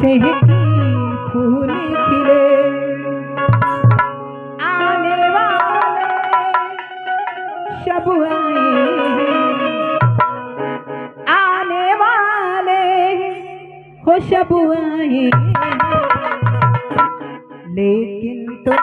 चहकी फूल खिले, आने वाले शब आए, आने वाले हो शब आए, लेकिन तुम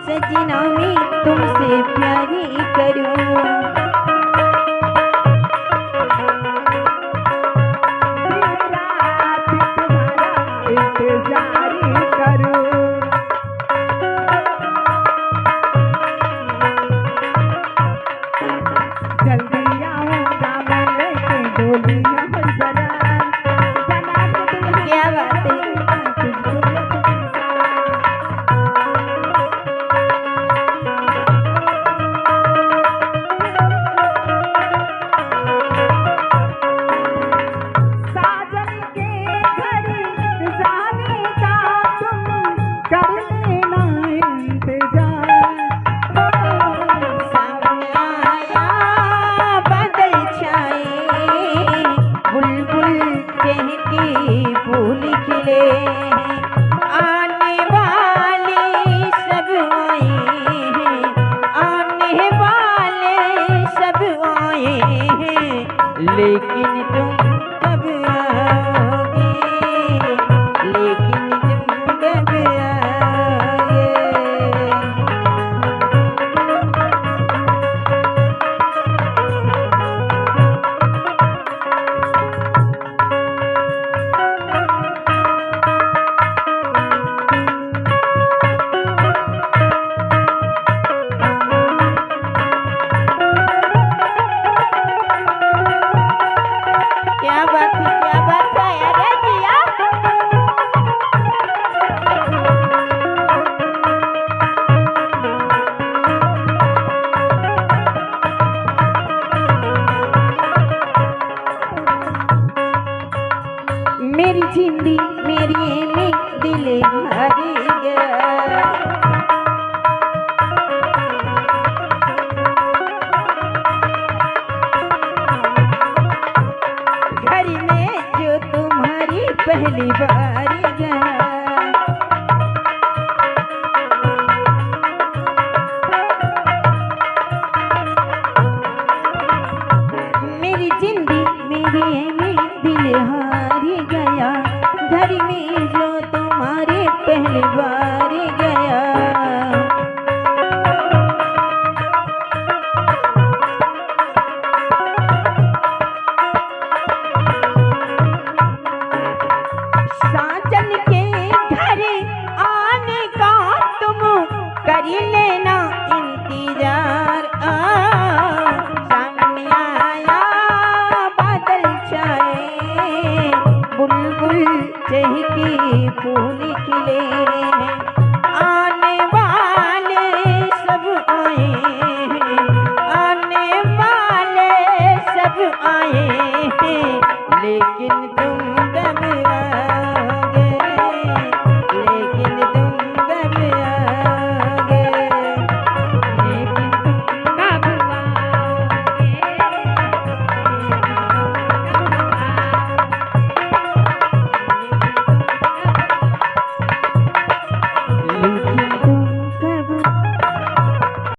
सजना में तुमसे प्यारी करूं, रात तुम्हारा इंतजार करूं, जल्दी आऊंगा मैं लेके डोलियां जरा, क्या बात है। लेकिन तुम कब आओगे, लेकिन तुम कब आओगे। क्या बात है, क्या बात है, अरे जिया। मेरी जिंदगी मेरी में दिल हरी गया, घर में जो तुम्हारी पहली बार गया, मेरी जिंदगी मेरे में दिल हारी गया, घर में जो तुम्हारे पहली बार गया। साजन के घर आने का तुम कर लेना इंतजार, सामने आया बादल छाए, बुलबुल चहकी फूल खिले, आने वाले सब आए हैं, आने वाले दिन तुम